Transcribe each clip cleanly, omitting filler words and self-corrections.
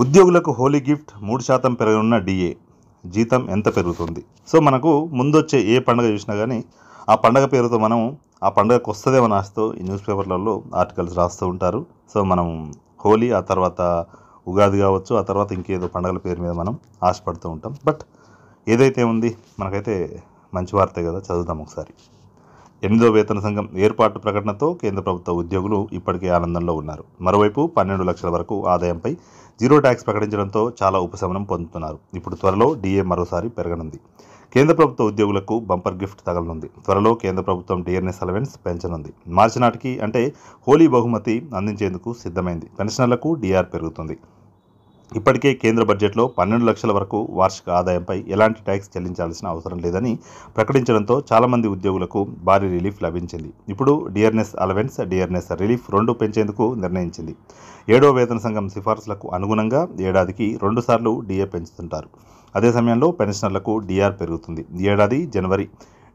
ఉద్యోగులకు Holi gift 3% పెరగనున్న DA జీతం ఎంత పెరుగుతుంది? సో మనకు ముందొచ్చే ఏ పండుగ చూసినా కానీ ఆ పండగ పేరుతో మనం ఆ పండుగకు వస్తుందేమో ఆశతో ఈ న్యూస్ పేపర్లలో ఆర్టికల్స్ రాస్తూ ఉంటారు. సో మనం హోలీ, ఆ తర్వాత ఉగాది కావచ్చు, ఆ తర్వాత ఇంకేదో పండుగల పేరు మీద మనం ఆశపడుతూ ఉంటాం. బట్ ఏదైతే ఉంది మనకైతే మంచి వార్తే కదా, చదువుతాం ఒకసారి. 8వ వేతన సంఘం ఏర్పాటు ప్రకటనతో కేంద్ర ప్రభుత్వ ఉద్యోగులు ఇప్పటికే ఆనందంలో ఉన్నారు. మరోవైపు 12 లక్షల వరకు ఆదాయంపై జీరో ట్యాక్స్ ప్రకటించడంతో చాలా ఉపశమనం పొందుతున్నారు. ఇప్పుడు త్వరలో డిఏ మరోసారి పెరగనుంది. కేంద్ర ప్రభుత్వ ఉద్యోగులకు బంపర్ గిఫ్ట్ తగలనుంది. త్వరలో కేంద్ర ప్రభుత్వం డిఆర్ఎస్ అలవెన్స్ పెంచనుంది. మార్చి నాటికి అంటే హోలీ బహుమతి అందించేందుకు సిద్ధమైంది. పెన్షనర్లకు డిఆర్ పెరుగుతుంది. ఇప్పటికే కేంద్ర బడ్జెట్లో 12 లక్షల వరకు వార్షిక ఆదాయంపై ఎలాంటి ట్యాక్స్ చెల్లించాల్సిన అవసరం లేదని ప్రకటించడంతో చాలామంది ఉద్యోగులకు భారీ రిలీఫ్ లభించింది. ఇప్పుడు డిఆర్ఎస్ అలవెన్స్, డిఆర్ఎస్ రిలీఫ్ 2 పెంచేందుకు నిర్ణయించింది. 7వ వేతన సంఘం సిఫార్సులకు అనుగుణంగా ఏడాదికి 2 సార్లు డిఏ పెంచుతుంటారు. అదే సమయంలో పెన్షనర్లకు డిఆర్ పెరుగుతుంది. ఈ ఏడాది జనవరి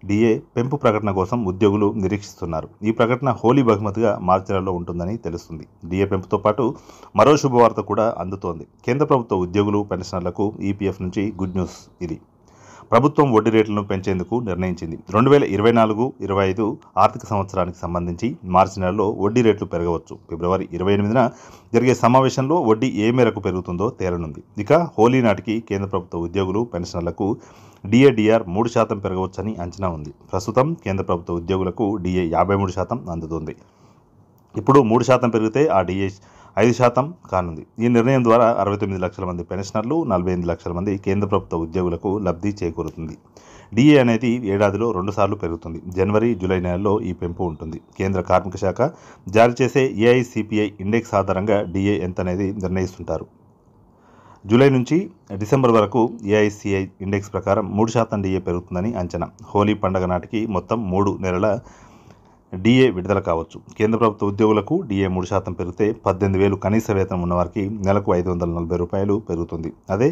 డిఏ పెంపు ప్రకటన కోసం ఉద్యోగులు నిరీక్షిస్తున్నారు. ఈ ప్రకటన హోలీ బహుమతిగా మార్చి నెలలో ఉంటుందని తెలుస్తుంది. డిఏ పెంపుతో పాటు మరో శుభవార్త కూడా అందుతోంది. కేంద్ర ప్రభుత్వ ఉద్యోగులు, పెన్షనర్లకు ఈపీఎఫ్ నుంచి గుడ్ న్యూస్. ఇది ప్రభుత్వం వడ్డీ రేట్లను పెంచేందుకు నిర్ణయించింది. 2024-25 ఆర్థిక సంవత్సరానికి సంబంధించి మార్చి నెలలో వడ్డీ రేట్లు పెరగవచ్చు. ఫిబ్రవరి 28న జరిగే సమావేశంలో వడ్డీ ఏ మేరకు పెరుగుతుందో తేలనుంది. ఇక హోలీ నాటికి కేంద్ర ప్రభుత్వ ఉద్యోగులు, పెన్షనర్లకు డిఆర్ 3% పెరగవచ్చని అంచనా ఉంది. ప్రస్తుతం కేంద్ర ప్రభుత్వ ఉద్యోగులకు డిఏ 53% అందుతుంది. ఇప్పుడు 3% పెరిగితే ఆ డిఏ 5% కానుంది. ఈ నిర్ణయం ద్వారా 69 లక్షల మంది పెన్షనర్లు, 48 లక్షల మంది కేంద్ర ప్రభుత్వ ఉద్యోగులకు లబ్ధి చేకూరుతుంది. డిఏ అనేది ఏడాదిలో 2 సార్లు పెరుగుతుంది. జనవరి, జూలై నెలల్లో ఈ పెంపు ఉంటుంది. కేంద్ర కార్మిక శాఖ జారీ చేసే ఏఐసిపిఐ ఇండెక్స్ ఆధారంగా డిఏ ఎంత అనేది నిర్ణయిస్తుంటారు. జూలై నుంచి డిసెంబర్ వరకు ఏఐసిఐ ఇండెక్స్ ప్రకారం 3% డిఏ పెరుగుతుందని అంచనా. హోలీ పండుగ నాటికి మొత్తం 3 నెలల డిఏ విడుదల కావచ్చు. కేంద్ర ప్రభుత్వ ఉద్యోగులకు డిఏ 3% పెరిగితే 18,000 కనీస వేతనం ఉన్నవారికి నెలకు 540 రూపాయలు పెరుగుతుంది. అదే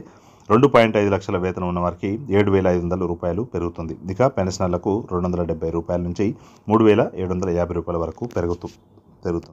2.5 లక్షల వేతనం ఉన్నవారికి 7,500 రూపాయలు పెరుగుతుంది. ఇక పెన్షనర్లకు 270 రూపాయల నుంచి 3,750 రూపాయల వరకు పెరుగుతుంది.